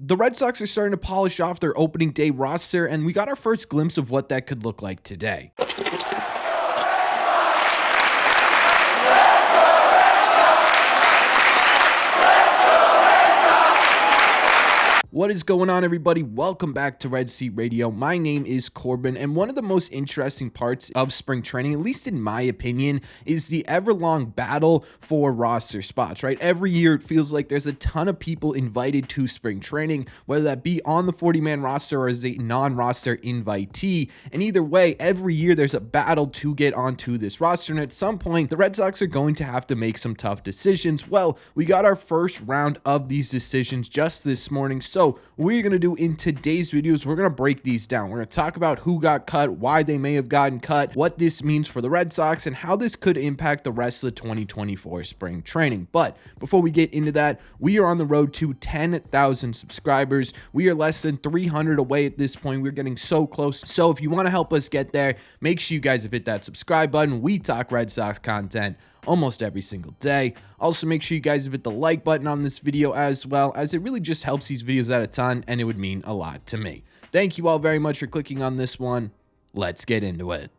the Red Sox are starting to polish off their opening day roster, and we got our first glimpse of what that could look like today. What is going on, everybody? Welcome back to Red Seat Radio. My name is Corbin, and one of the most interesting parts of spring training, at least in my opinion, is the ever-long battle for roster spots, right? Every year, it feels like there's a ton of people invited to spring training, whether that be on the 40-man roster or as a non-roster invitee. And either way, every year, there's a battle to get onto this roster, and at some point, the Red Sox are going to have to make some tough decisions. Well, we got our first round of these decisions just this morning, so what we're going to do in today's videos, we're going to break these down. We're going to talk about who got cut, why they may have gotten cut, what this means for the Red Sox, and how this could impact the rest of the 2024 spring training. But before we get into that, we are on the road to 10,000 subscribers. We are less than 300 away at this point. We're getting so close. So if you want to help us get there, make sure you guys have hit that subscribe button. We talk Red Sox content almost every single day. Also, make sure you guys have hit the like button on this video as well, as it really just helps these videos out a ton, and it would mean a lot to me. Thank you all very much for clicking on this one. Let's get into it.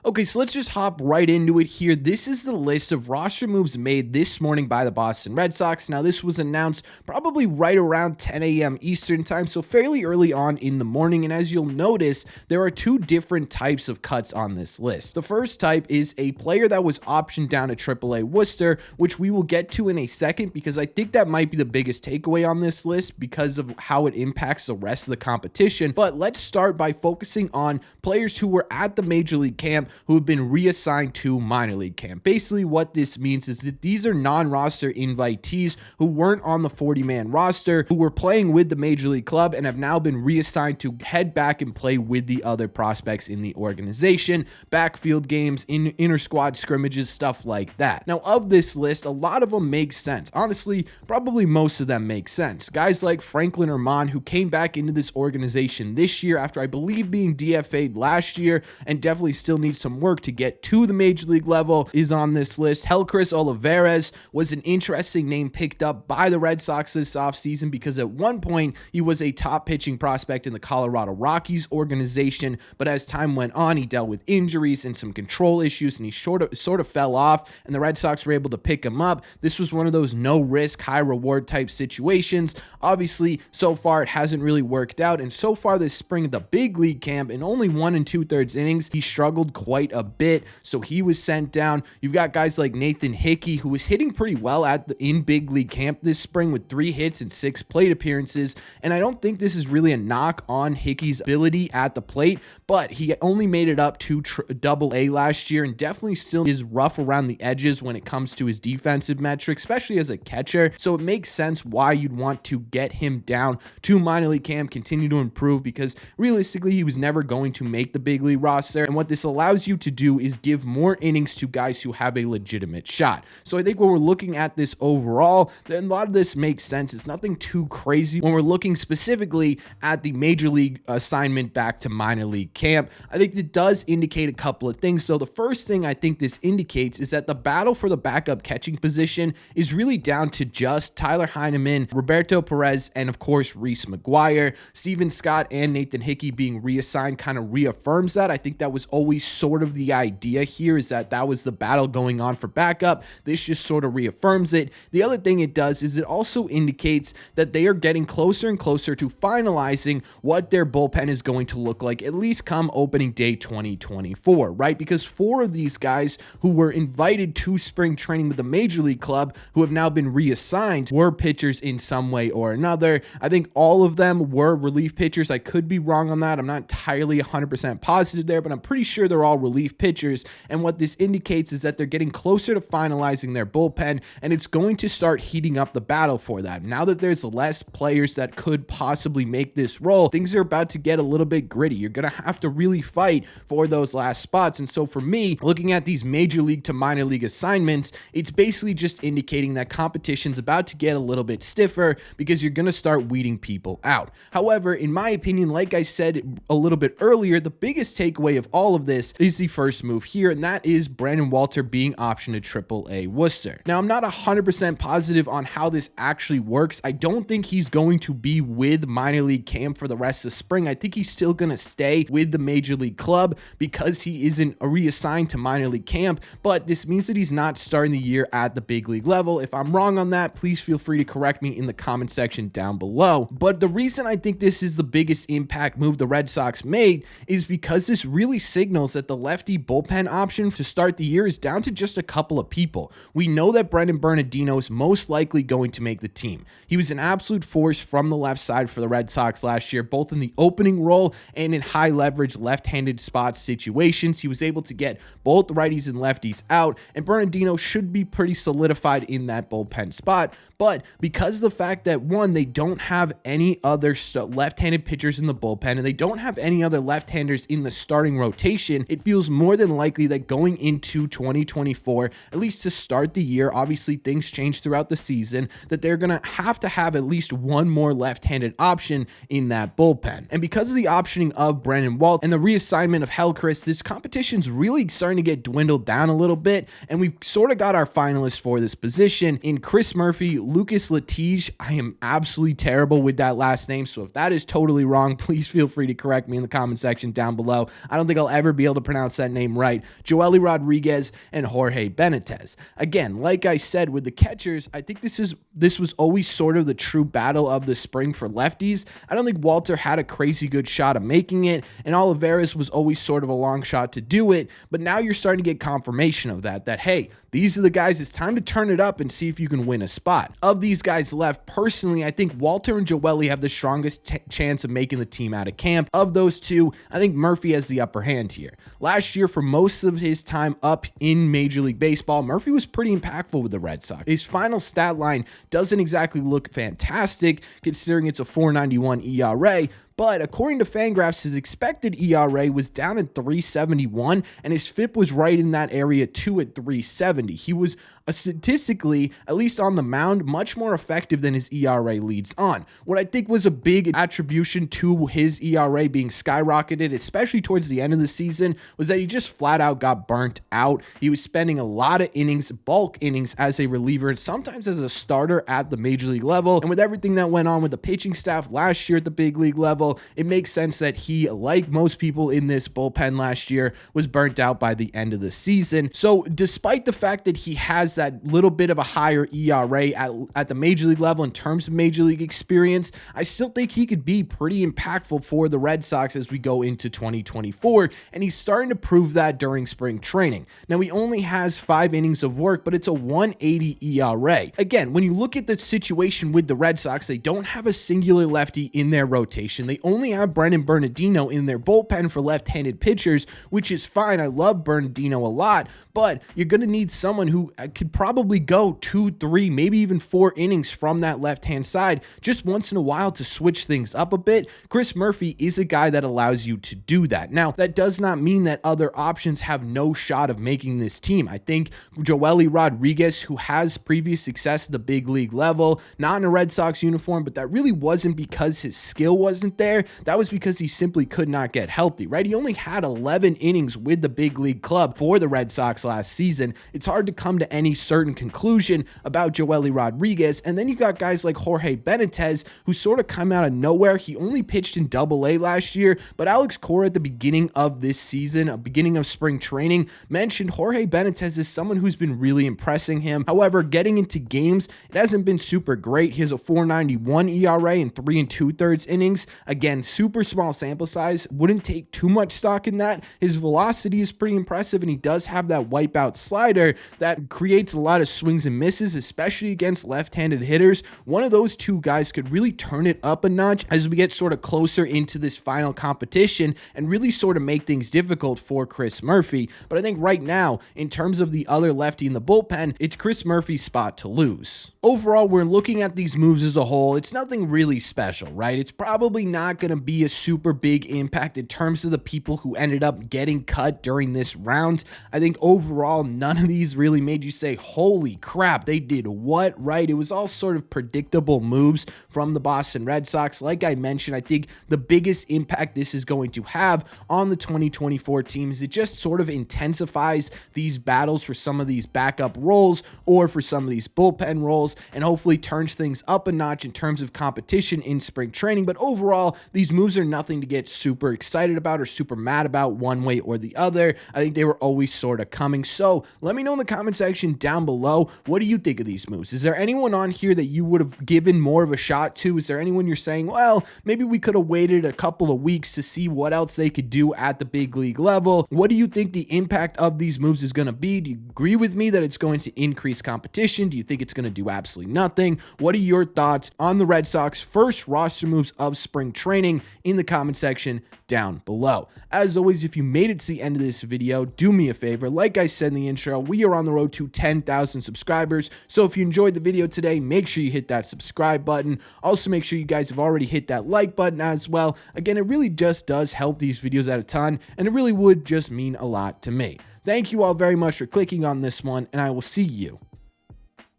Okay, so let's just hop right into it here. This is the list of roster moves made this morning by the Boston Red Sox. Now, this was announced probably right around 10 a.m. Eastern time, so fairly early on in the morning. And as you'll notice, there are two different types of cuts on this list. The first type is a player that was optioned down to AAA Worcester, which we will get to in a second, because I think that might be the biggest takeaway on this list because of how it impacts the rest of the competition. But let's start by focusing on players who were at the Major League camp who have been reassigned to minor league camp. Basically, what this means is that these are non-roster invitees who weren't on the 40-man roster, who were playing with the Major League club and have now been reassigned to head back and play with the other prospects in the organization, backfield games, inter-squad scrimmages, stuff like that. Now, of this list, a lot of them make sense. Honestly, probably most of them make sense. Guys like Franklin Herman, who came back into this organization this year after, I believe, being DFA'd last year and definitely still needs some work to get to the Major League level, is on this list. Helcris Olivares was an interesting name picked up by the Red Sox this offseason because at one point he was a top pitching prospect in the Colorado Rockies organization, but as time went on, he dealt with injuries and some control issues, and he sort of fell off, and the Red Sox were able to pick him up. This was one of those no risk, high reward type situations. Obviously, so far it hasn't really worked out, and so far this spring at the big league camp, in only 1 2/3 innings, he struggled quite a bit, so he was sent down. You've got guys like Nathan Hickey, who was hitting pretty well in big league camp this spring with 3 hits and 6 plate appearances, and I don't think this is really a knock on Hickey's ability at the plate, but he only made it up to AA last year and definitely still is rough around the edges when it comes to his defensive metrics, especially as a catcher, so it makes sense why you'd want to get him down to minor league camp, continue to improve, because realistically he was never going to make the big league roster, and what this allows you to do is give more innings to guys who have a legitimate shot. So I think when we're looking at this overall, then a lot of this makes sense. It's nothing too crazy when we're looking specifically at the Major League assignment back to minor league camp. I think it does indicate a couple of things. So the first thing I think this indicates is that the battle for the backup catching position is really down to just Tyler Heineman, Roberto Perez, and of course Reese McGuire. Steven Scott and Nathan Hickey being reassigned kind of reaffirms that. I think that was always sort of the idea here, is that was the battle going on for backup. This just sort of reaffirms it. The other thing it does is it also indicates that they are getting closer and closer to finalizing what their bullpen is going to look like, at least come opening day 2024, right? Because 4 of these guys who were invited to spring training with the Major League club, who have now been reassigned, were pitchers in some way or another. I think all of them were relief pitchers. I could be wrong on that. I'm not entirely 100% positive there, but I'm pretty sure they're all relief pitchers. And what this indicates is that they're getting closer to finalizing their bullpen, and it's going to start heating up the battle for that. Now that there's less players that could possibly make this role, things are about to get a little bit gritty. You're going to have to really fight for those last spots. And so for me, looking at these Major League to minor league assignments, it's basically just indicating that competition's about to get a little bit stiffer because you're going to start weeding people out. However, in my opinion, like I said a little bit earlier, the biggest takeaway of all of this is the first move here, and that is Brandon Walter being optioned to AAA Worcester. Now, I'm not 100% positive on how this actually works. I don't think he's going to be with minor league camp for the rest of spring. I think he's still going to stay with the major league club because he isn't reassigned to minor league camp, but this means that he's not starting the year at the big league level. If I'm wrong on that, please feel free to correct me in the comment section down below. But the reason I think this is the biggest impact move the Red Sox made is because this really signals that the lefty bullpen option to start the year is down to just a couple of people. We know that Brendan Bernardino is most likely going to make the team. He was an absolute force from the left side for the Red Sox last year, both in the opening role and in high leverage left-handed spot situations. He was able to get both righties and lefties out, and Bernardino should be pretty solidified in that bullpen spot. But because of the fact that, one, they don't have any other left-handed pitchers in the bullpen, and they don't have any other left-handers in the starting rotation, it feels more than likely that going into 2024, at least to start the year, obviously things change throughout the season, that they're going to have at least one more left-handed option in that bullpen. And because of the optioning of Brandon Walt and the reassignment of Hellchris, this competition's really starting to get dwindled down a little bit, and we've sort of got our finalists for this position in Chris Murphy, Lucas Latige. I am absolutely terrible with that last name, so if that is totally wrong, please feel free to correct me in the comment section down below. I don't think I'll ever be able to pronounce that name right. Joely Rodriguez and Jorge Benitez. Again, like I said, with the catchers, I think this was always sort of the true battle of the spring for lefties. I don't think Walter had a crazy good shot of making it, and Olivares was always sort of a long shot to do it, but now you're starting to get confirmation of that hey, these are the guys, it's time to turn it up and see if you can win a spot. Of these guys left, personally, I think Walter and Joely have the strongest chance of making the team out of camp. Of those two, I think Murphy has the upper hand here. Last year, for most of his time up in Major League Baseball, Murphy was pretty impactful with the Red Sox. His final stat line doesn't exactly look fantastic, considering it's a 4.91 ERA, but according to Fangraphs, his expected ERA was down at 3.71, and his FIP was right in that area too at 3.70. He was statistically, at least on the mound, much more effective than his ERA leads on. What I think was a big attribution to his ERA being skyrocketed, especially towards the end of the season, was that he just flat out got burnt out. He was spending a lot of innings, bulk innings, as a reliever and sometimes as a starter at the major league level. And with everything that went on with the pitching staff last year at the big league level, it makes sense that he, like most people in this bullpen last year, was burnt out by the end of the season. So despite the fact that he has that little bit of a higher ERA at the major league level in terms of major league experience, I still think he could be pretty impactful for the Red Sox as we go into 2024, and he's starting to prove that during spring training. Now, he only has 5 innings of work, but it's a 1.80 ERA. Again, when you look at the situation with the Red Sox, they don't have a singular lefty in their rotation. They only have Brendan Bernardino in their bullpen for left-handed pitchers, which is fine. I love Bernardino a lot, but you're going to need someone who could probably go 2, 3, maybe even 4 innings from that left-hand side just once in a while to switch things up a bit. Chris Murphy is a guy that allows you to do that. Now, that does not mean that other options have no shot of making this team. I think Joely Rodriguez, who has previous success at the big league level, not in a Red Sox uniform, but that really wasn't because his skill wasn't there. That was because he simply could not get healthy, right? He only had 11 innings with the big league club for the Red Sox last season. It's hard to come to any certain conclusion about Joely Rodriguez. And then you got guys like Jorge Benitez, who sort of come out of nowhere. He only pitched in Double-A last year, but Alex Cora at the beginning of this season, beginning of spring training, mentioned Jorge Benitez as someone who's been really impressing him. However, getting into games, it hasn't been super great. He has a 4.91 ERA in 3 2/3 innings. Again, super small sample size. Wouldn't take too much stock in that. His velocity is pretty impressive, and he does have that wipeout slider that creates a lot of swings and misses, especially against left-handed hitters. One of those two guys could really turn it up a notch as we get sort of closer into this final competition and really sort of make things difficult for Chris Murphy. But I think right now, in terms of the other lefty in the bullpen, it's Chris Murphy's spot to lose. Overall, we're looking at these moves as a whole. It's nothing really special, right? It's probably not not going to be a super big impact in terms of the people who ended up getting cut during this round. I think overall, none of these really made you say, holy crap, they did what right? It was all sort of predictable moves from the Boston Red Sox. Like I mentioned, I think the biggest impact this is going to have on the 2024 team is it just sort of intensifies these battles for some of these backup roles or for some of these bullpen roles, and hopefully turns things up a notch in terms of competition in spring training. But overall, these moves are nothing to get super excited about or super mad about one way or the other. I think they were always sort of coming. So let me know in the comment section down below, what do you think of these moves? Is there anyone on here that you would have given more of a shot to? Is there anyone you're saying, well, maybe we could have waited a couple of weeks to see what else they could do at the big league level? What do you think the impact of these moves is going to be? Do you agree with me that it's going to increase competition? Do you think it's going to do absolutely nothing? What are your thoughts on the Red Sox first roster moves of spring training in the comment section down below? As always, if you made it to the end of this video, do me a favor. Like I said in the intro, we are on the road to 10,000 subscribers. So if you enjoyed the video today, make sure you hit that subscribe button. Also, make sure you guys have already hit that like button as well. Again, it really just does help these videos out a ton, and it really would just mean a lot to me. Thank you all very much for clicking on this one, and I will see you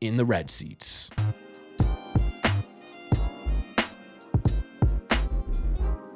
in the red seats.